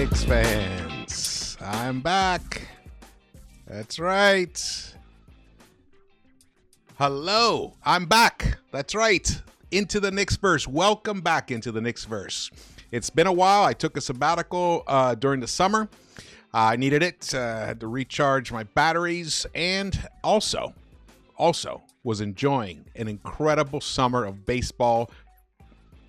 Knicks fans? I'm back. That's right. Hello, I'm back. That's right. Into the Knicks-Verse. Welcome back into the Knicks-Verse. It's been a while. I took a sabbatical during the summer. I needed it. Had to recharge my batteries, and also was enjoying an incredible summer of baseball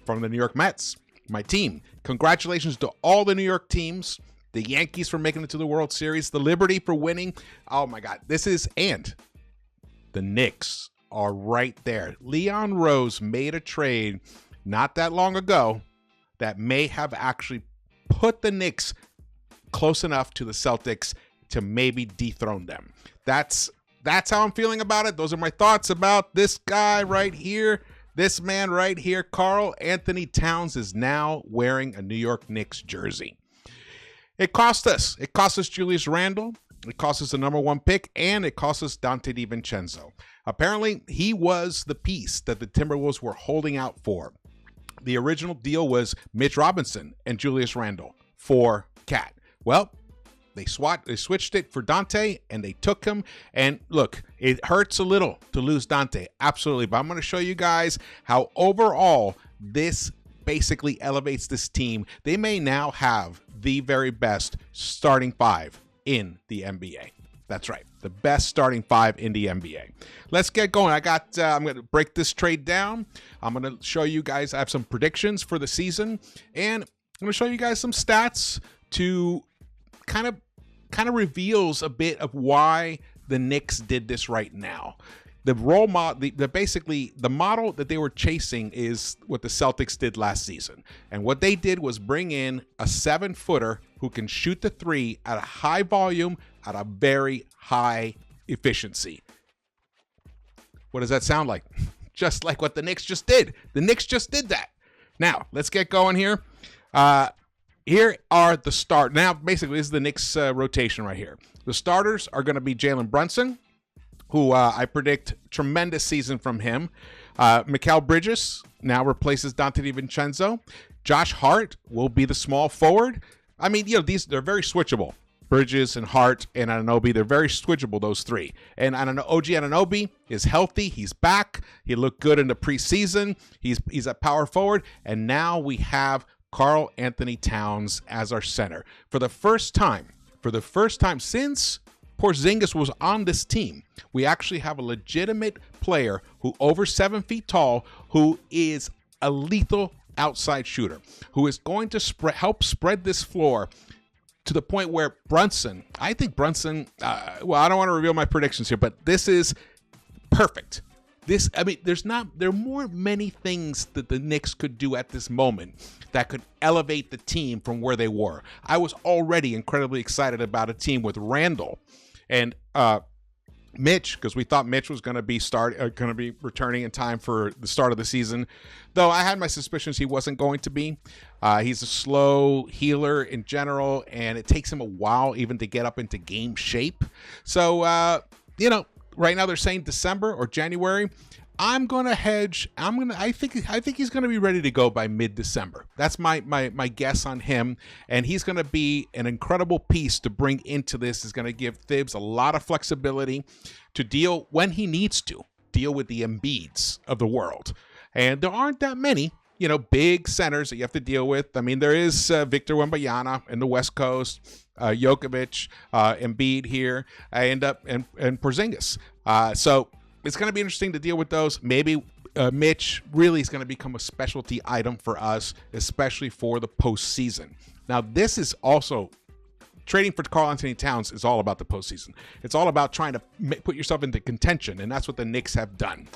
from the New York Mets, my team. Congratulations to all the New York teams, the Yankees for making it to the World Series, the Liberty for winning. Oh my God, and the Knicks are right there. Leon Rose made a trade not that long ago that may have actually put the Knicks close enough to the Celtics to maybe dethrone them. That's how I'm feeling about it. Those are my thoughts about this guy right here. This man right here, Karl-Anthony Towns, is now wearing a New York Knicks jersey. It cost us. It cost us Julius Randle. It cost us the #1 pick, and it cost us Donte DiVincenzo. Apparently, he was the piece that the Timberwolves were holding out for. The original deal was Mitch Robinson and Julius Randle for Cat. Well, they switched it for Donte, and they took him. And look, it hurts a little to lose Donte, absolutely. But I'm going to show you guys how overall this basically elevates this team. They may now have the very best starting five in the NBA. That's right, the best starting five in the NBA. Let's get going. I'm going to break this trade down. I'm going to show you guys. I have some predictions for the season, and I'm going to show you guys some stats to kind of reveals a bit of why the Knicks did this right now. The role model, basically the model that they were chasing is what the Celtics did last season. And what they did was bring in a 7-footer who can shoot the three at a high volume, at a very high efficiency. What does that sound like? Just like what the Knicks just did. The Knicks just did that. Now, let's get going here. Here are the start. Now, basically, this is the Knicks rotation right here. The starters are going to be Jalen Brunson, who I predict tremendous season from him. Mikal Bridges now replaces Donte DiVincenzo. Josh Hart will be the small forward. I mean, they're very switchable. Bridges and Hart and Anunoby, they're very switchable, those three. And OG Anunoby is healthy. He's back. He looked good in the preseason. He's a power forward. And now we have Karl-Anthony Towns as our center. For the first time since Porzingis was on this team, we actually have a legitimate player who over 7 feet tall, who is a lethal outside shooter, who is going to help spread this floor to the point where I think Brunson, I don't want to reveal my predictions here, but this is perfect. There are many things that the Knicks could do at this moment that could elevate the team from where they were. I was already incredibly excited about a team with Randle and Mitch, because we thought Mitch was going to be returning in time for the start of the season. Though I had my suspicions he wasn't going to be. He's a slow healer in general, and it takes him a while even to get up into game shape. So right now they're saying December or January. I'm going to hedge. I think he's going to be ready to go by mid-December. That's my guess on him. And he's going to be an incredible piece to bring into this. He's going to give Thibs a lot of flexibility to deal when he needs to deal with the Embiids of the world. And there aren't that many, big centers that you have to deal with. I mean, there is Victor Wembanyama in the West Coast, Jokovic, Embiid here, and Porzingis. So it's going to be interesting to deal with those. Maybe Mitch really is going to become a specialty item for us, especially for the postseason. Now, this is also trading for Karl-Anthony Towns is all about the postseason. It's all about trying to put yourself into contention, and that's what the Knicks have done.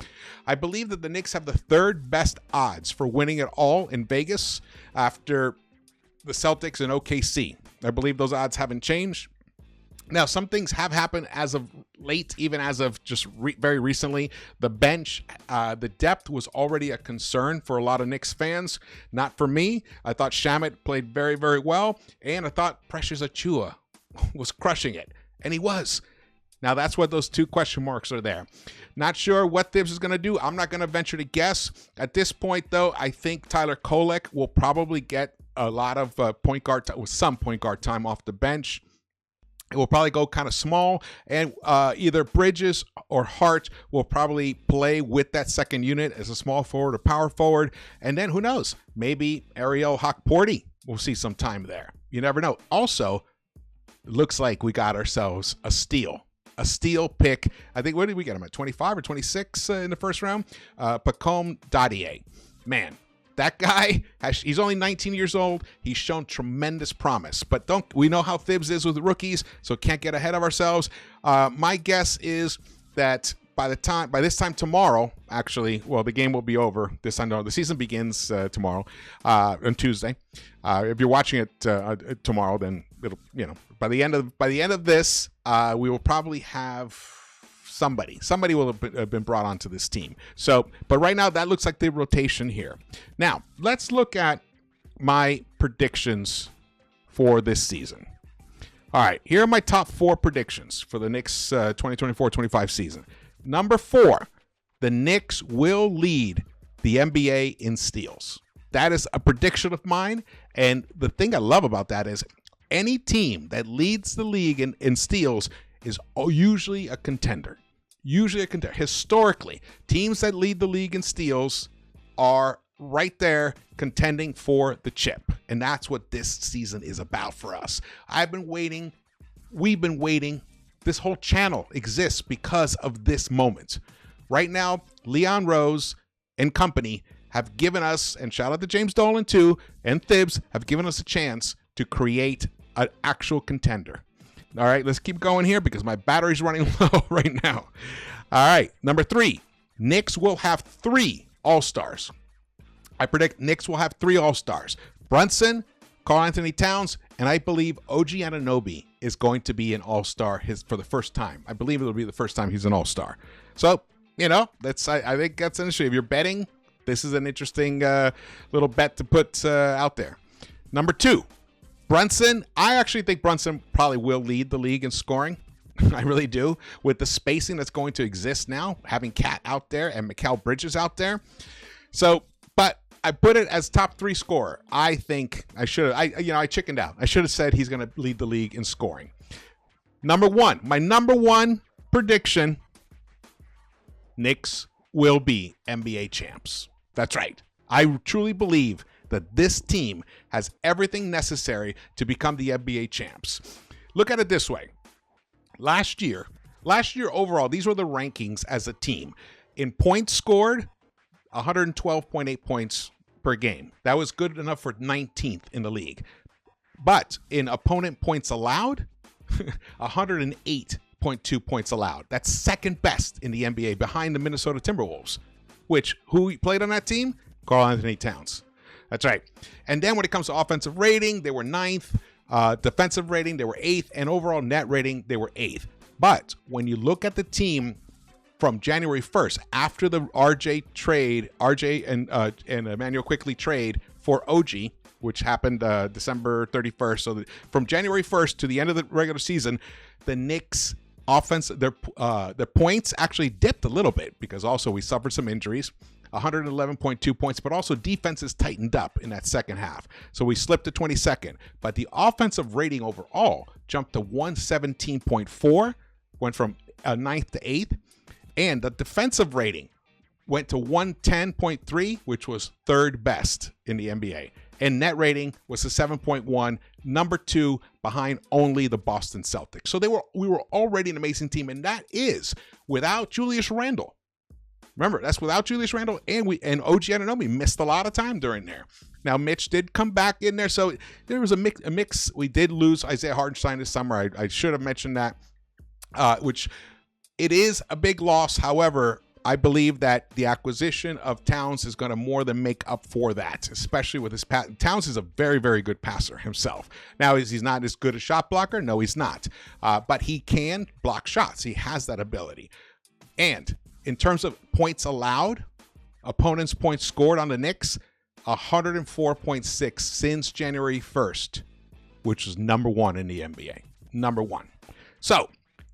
I believe that the Knicks have the 3rd best odds for winning it all in Vegas after the Celtics and OKC. I believe those odds haven't changed. Now, some things have happened as of late, even as of just very recently. The bench, the depth was already a concern for a lot of Knicks fans. Not for me. I thought Shamet played very, very well, and I thought Precious Achiuwa was crushing it, and he was. Now, that's what those 2 question marks are there. Not sure what Thibs is going to do. I'm not going to venture to guess. At this point, though, I think Tyler Kolek will probably get a lot of point guard with some point guard time off the bench. It will probably go kind of small, and either Bridges or Hart will probably play with that second unit as a small forward or power forward. And then who knows? Maybe Ariel Hockporty will see some time there. You never know. Also, it looks like we got ourselves a steal pick. I think, what did we get him at, 25 or 26 in the first round? Pacome Dadier. Man, that guy, he's only 19 years old. He's shown tremendous promise. But we know how Thibs is with rookies, so can't get ahead of ourselves. My guess is that by this time tomorrow, actually, well, the game will be over. The season begins tomorrow, on Tuesday. If you're watching it tomorrow, then it'll, by the end of this, we will probably have somebody will have been brought onto this team. So, but right now that looks like the rotation here. Now, let's look at my predictions for this season. All right, here are my top 4 predictions for the Knicks 2024-25 season. Number 4, the Knicks will lead the NBA in steals. That is a prediction of mine, and the thing I love about that is any team that leads the league in steals is usually a contender. Historically, teams that lead the league in steals are right there contending for the chip. And that's what this season is about for us. I've been waiting. We've been waiting. This whole channel exists because of this moment. Right now, Leon Rose and company have given us, and shout out to James Dolan too, and Thibs have given us a chance to create an actual contender. All right, let's keep going here because my battery's running low right now. All right, number 3, Knicks will have 3 All-Stars. I predict Knicks will have 3 All-Stars. Brunson, Karl-Anthony Towns, and I believe OG Anunoby is going to be an All-Star for the first time. I believe it'll be the first time he's an All-Star. So, I think that's an issue. If you're betting, this is an interesting little bet to put out there. Number 2, Brunson. I actually think Brunson probably will lead the league in scoring. I really do. With the spacing that's going to exist now, having Cat out there and Mikal Bridges out there. So, but I put it as top 3 scorer. I think I should have. I chickened out. I should have said he's going to lead the league in scoring. Number 1, my number 1 prediction: Knicks will be NBA champs. That's right. I truly believe that this team has everything necessary to become the NBA champs. Look at it this way. Last year overall, these were the rankings as a team. In points scored, 112.8 points per game. That was good enough for 19th in the league. But in opponent points allowed, 108.2 points allowed. That's second best in the NBA behind the Minnesota Timberwolves, who played on that team? Karl-Anthony Towns. That's right. And then when it comes to offensive rating, they were 9th. Defensive rating, they were 8th. And overall net rating, they were 8th. But when you look at the team from January 1st, after the RJ and Emmanuel Quickley trade for OG, which happened December 31st. So from January 1st to the end of the regular season, the Knicks offense, their points actually dipped a little bit because also we suffered some injuries. 111.2 points, but also defenses tightened up in that second half. So we slipped to 22nd, but the offensive rating overall jumped to 117.4, went from 9th to 8th, and the defensive rating went to 110.3, which was 3rd best in the NBA. And net rating was a 7.1, number 2 behind only the Boston Celtics. So we were already an amazing team, and that is without Julius Randle. Remember, that's without Julius Randle, and OG Anunoby missed a lot of time during there. Now, Mitch did come back in there, so there was a mix. We did lose Isaiah Hartenstein this summer. I should have mentioned that, which it is a big loss. However, I believe that the acquisition of Towns is going to more than make up for that, especially with his pass. Towns is a very, very good passer himself. Now, he's not as good a shot blocker? No, he's not. But he can block shots. He has that ability. And in terms of points allowed, opponents' points scored on the Knicks, 104.6 since January 1st, which is number 1 in the NBA. Number 1. So,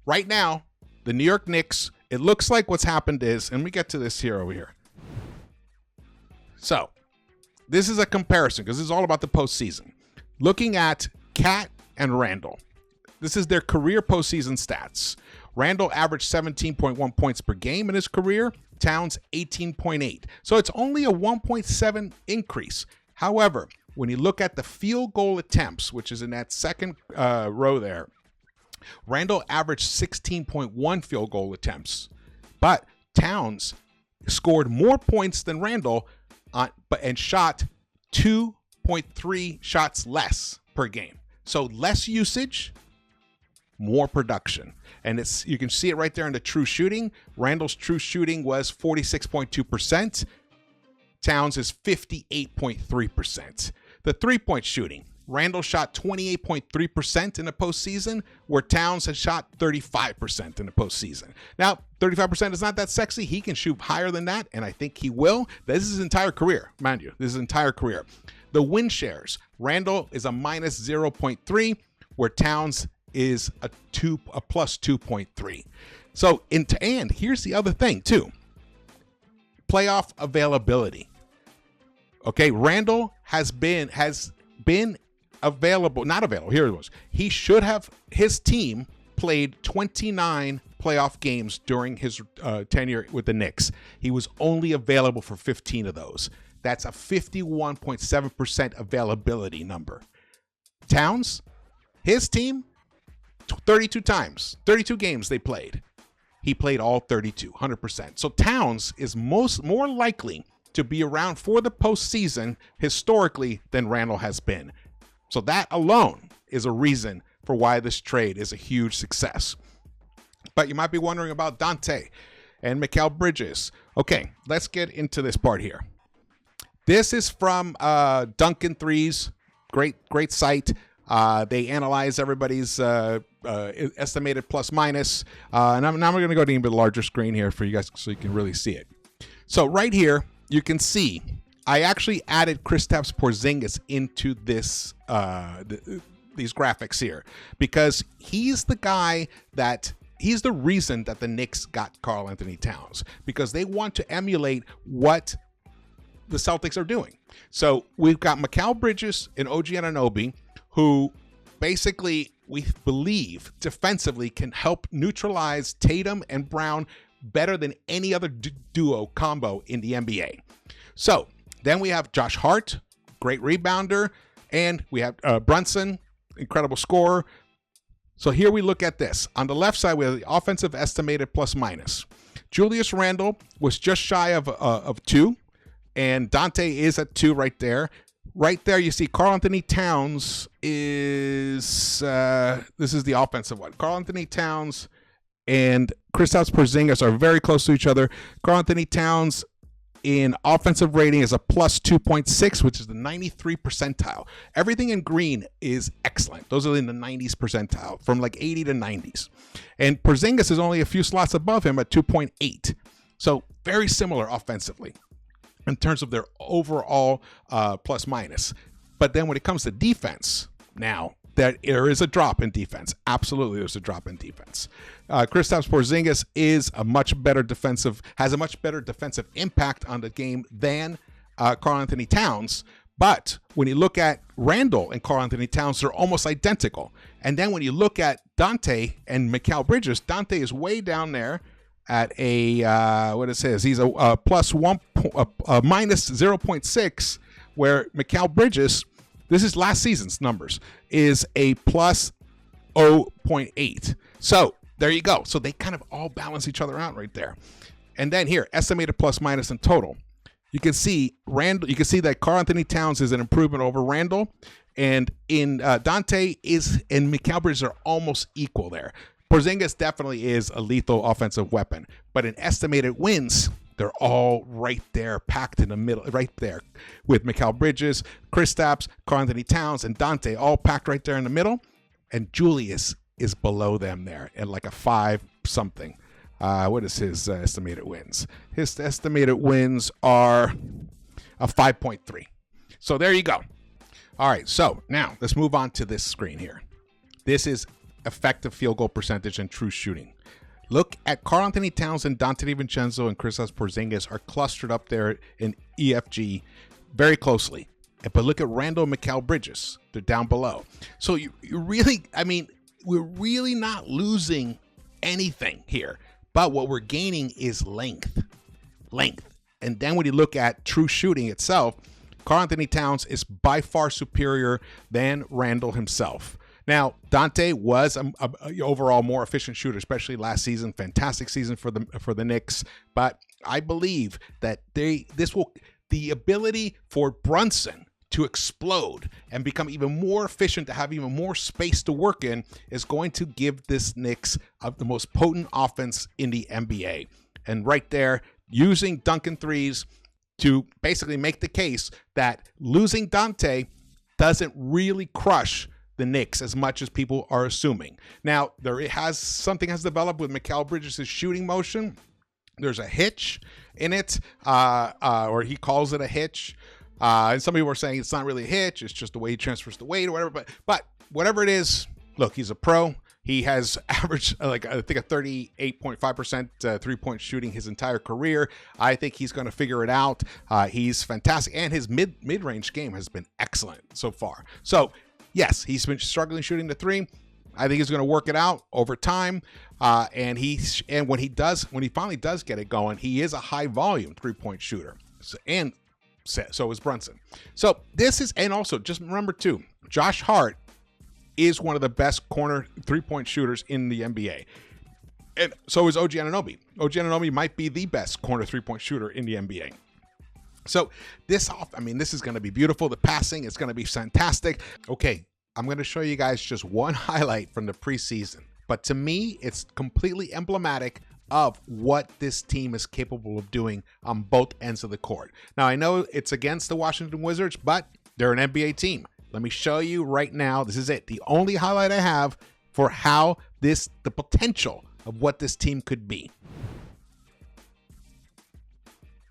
right now, the New York Knicks, it looks like what's happened is, and we get to this here over here. So, this is a comparison because this is all about the postseason. Looking at Cat and Randall. This is their career postseason stats. Randall averaged 17.1 points per game in his career. Towns 18.8. So it's only a 1.7 increase. However, when you look at the field goal attempts, which is in that second row there, Randall averaged 16.1 field goal attempts. But Towns scored more points than Randall and shot 2.3 shots less per game. So less usage, more production. And you can see it right there in the true shooting. Randall's true shooting was 46.2%. Towns is 58.3%. The three-point shooting. Randall shot 28.3% in the postseason, where Towns has shot 35% in the postseason. Now, 35% is not that sexy. He can shoot higher than that, and I think he will. This is his entire career, mind you. This is his entire career. The win shares. Randall is a minus 0.3, where Towns is a plus 2.3. So, and here's the other thing, too. Playoff availability. Okay, Randall has been available, not available. Here it was. He should have, his team played 29 playoff games during his tenure with the Knicks. He was only available for 15 of those. That's a 51.7% availability number. Towns, his team, 32 times, 32 games they played. He played all 32, 100%. So Towns is more likely to be around for the postseason historically than Randall has been. So that alone is a reason for why this trade is a huge success. But you might be wondering about Dante and Mikal Bridges. Okay, let's get into this part here. This is from Duncan Threes, great site. They analyze everybody's estimated plus minus. And now we're going to go to an even larger screen here for you guys so you can really see it. So right here, you can see I actually added Kristaps Porzingis into this these graphics here because he's the guy he's the reason that the Knicks got Karl-Anthony Towns, because they want to emulate what the Celtics are doing. So we've got Mikal Bridges and OG Anunoby, who basically we believe defensively can help neutralize Tatum and Brown better than any other duo combo in the NBA. So then we have Josh Hart, great rebounder, and we have Brunson, incredible scorer. So here we look at this. On the left side, we have the offensive estimated plus minus. Julius Randle was just shy of 2, and Dante is at 2 right there. Right there, you see Karl-Anthony Towns is, this is the offensive one. Karl-Anthony Towns and Kristaps Porzingis are very close to each other. Karl-Anthony Towns in offensive rating is a plus 2.6, which is the 93 percentile. Everything in green is excellent. Those are in the 90s percentile, from like 80 to 90s. And Porzingis is only a few slots above him at 2.8. So very similar offensively in terms of their overall plus minus. But then when it comes to defense, now there is a drop in defense. Absolutely, there's a drop in defense. Kristaps Porzingis has a much better defensive impact on the game than Karl-Anthony Towns. But when you look at Randall and Karl-Anthony Towns, they're almost identical. And then when you look at Dante and Mikal Bridges, Dante is way down there at a what it says. He's a minus 0.6, where Mikal Bridges, this is last season's numbers, is a plus 0.8. So there you go. So they kind of all balance each other out right there. And then here, estimated plus minus in total. You can see Randall. You can see that Karl-Anthony Towns is an improvement over Randall, and in Dante and Mikal Bridges are almost equal there. Porzingis definitely is a lethal offensive weapon, but in estimated wins, they're all right there, packed in the middle, right there, with Mikal Bridges, Kristaps, Karl-Anthony Towns, and Dante all packed right there in the middle, and Julius is below them there at like a 5-something. What is his estimated wins? His estimated wins are a 5.3. So there you go. All right, so now let's move on to this screen here. This is effective field goal percentage and true shooting. Look at Karl-Anthony Towns and Dante DiVincenzo and Kristaps Porzingis are clustered up there in EFG. very closely. But look at Randall and Mikal Bridges. They're down below. So you really, I mean, we're really not losing anything here. But what we're gaining is length. And then when you look at true shooting itself, Karl-Anthony Towns is by far superior than Randall himself. Now, Dante was an overall more efficient shooter, especially last season. Fantastic season for the Knicks. But I believe that the ability for Brunson to explode and become even more efficient, to have even more space to work in, is going to give this Knicks the most potent offense in the NBA. And right there, using Duncan threes to basically make the case that losing Dante doesn't really crush the Knicks as much as people are assuming. Now, something has developed with Mikal Bridges' shooting motion. There's a hitch in it, or he calls it a hitch. And some people are saying it's not really a hitch, it's just the way he transfers the weight or whatever. But whatever it is, look, he's a pro. He has averaged, I think, a 38.5% three-point shooting his entire career. I think he's going to figure it out. He's fantastic. And his mid-range game has been excellent so far. So, yes, he's been struggling shooting the three. I think he's going to work it out over time. And when he finally does get it going, he is a high-volume three-point shooter. So is Brunson. So this is, and also just remember too, Josh Hart is one of the best corner three-point shooters in the NBA. And so is OG Anunoby. OG Anunoby might be the best corner three-point shooter in the NBA. So this is going to be beautiful. The passing is going to be fantastic. Okay, I'm going to show you guys just one highlight from the preseason. But to me, it's completely emblematic of what this team is capable of doing on both ends of the court. Now, I know it's against the Washington Wizards, but they're an NBA team. Let me show you right now. This is it. The only highlight I have for how the potential of what this team could be.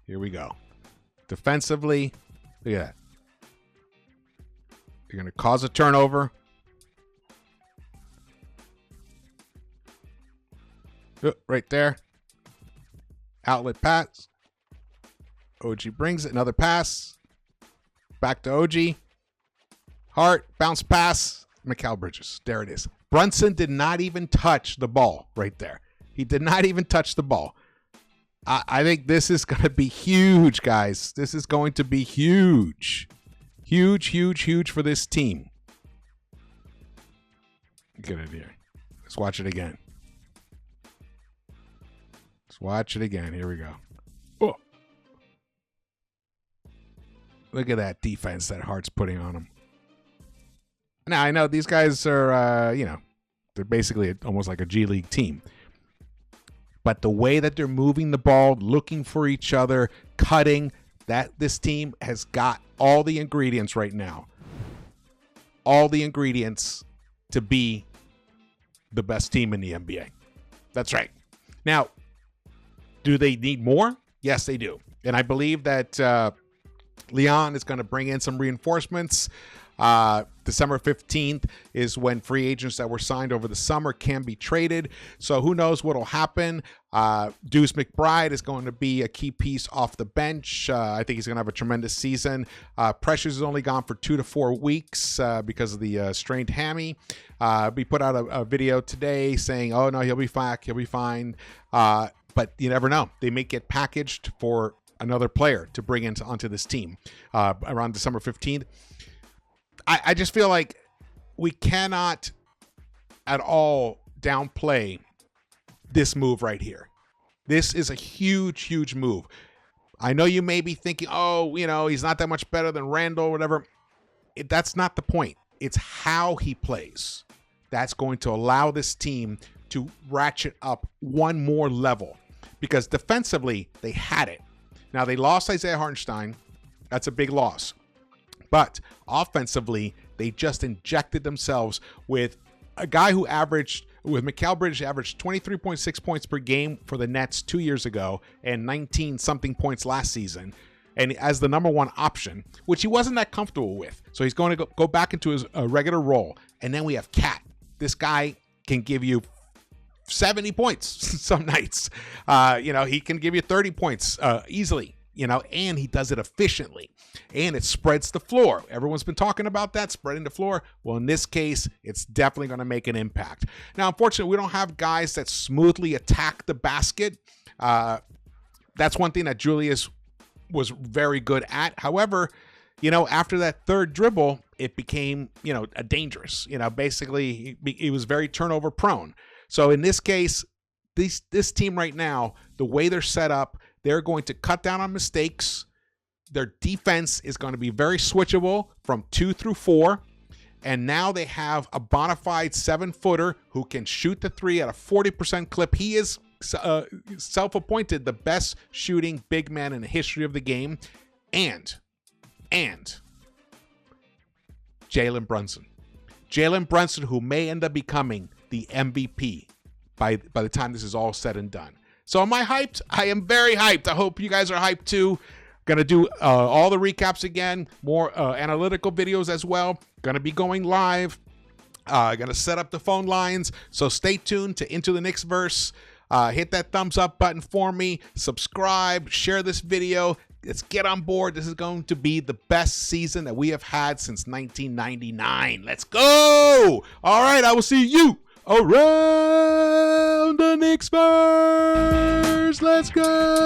Here we go. Defensively, look at that. You're going to cause a turnover. Right there. Outlet pass. OG brings it. Another pass. Back to OG. Hart. Bounce pass. Mikal Bridges. There it is. Brunson did not even touch the ball right there. He did not even touch the ball. I think this is going to be huge, guys. This is going to be huge. Huge for this team. Get it here. Let's watch it again. Watch it again. Here we go. Oh. Look at that defense that Hart's putting on him. Now, I know these guys are, they're basically almost like a G League team. But the way that they're moving the ball, looking for each other, cutting, this team has got all the ingredients right now. All the ingredients to be the best team in the NBA. That's right. Now, do they need more? Yes, they do. And I believe that Leon is going to bring in some reinforcements. December 15th is when free agents that were signed over the summer can be traded. So who knows what will happen. Deuce McBride is going to be a key piece off the bench. I think he's going to have a tremendous season. Precious is only gone for 2 to 4 weeks because of the strained hammy. We put out a video today saying, oh, no, he'll be fine. But you never know. They may get packaged for another player to bring onto this team around December 15th. I just feel like we cannot at all downplay this move right here. This is a huge move. I know you may be thinking, oh, he's not that much better than Randall or whatever. That's not the point. It's how he plays that's going to allow this team to ratchet up one more level. Because defensively, they had it. Now, they lost Isaiah Hartenstein. That's a big loss. But offensively, they just injected themselves with a guy who with Mikal Bridges, averaged 23.6 points per game for the Nets 2 years ago and 19-something points last season. And as the number one option, which he wasn't that comfortable with. So he's going to go back into his regular role. And then we have Cat. This guy can give you 70 points some nights. He can give you 30 points easily. and he does it efficiently, and it spreads the floor. Everyone's been talking about that, spreading the floor. Well, in this case, it's definitely going to make an impact. Now, unfortunately, we don't have guys that smoothly attack the basket. That's one thing that Julius was very good at. However, after that third dribble, it became, a dangerous, basically he was very turnover prone. So in this case, this team right now, the way they're set up, they're going to cut down on mistakes. Their defense is going to be very switchable from 2 through 4. And now they have a bona fide 7-footer who can shoot the three at a 40% clip. He is self-appointed the best shooting big man in the history of the game. And Jalen Brunson. Jalen Brunson, who may end up becoming the MVP by the time this is all said and done. So am I hyped? I am very hyped. I hope you guys are hyped too. Gonna do all the recaps again, more analytical videos as well. Gonna be going live. Gonna set up the phone lines. So stay tuned to Into the Knicks-Verse. Hit that thumbs up button for me. Subscribe. Share this video. Let's get on board. This is going to be the best season that we have had since 1999. Let's go. All right. I will see you around the Knicks-Verse. Let's go.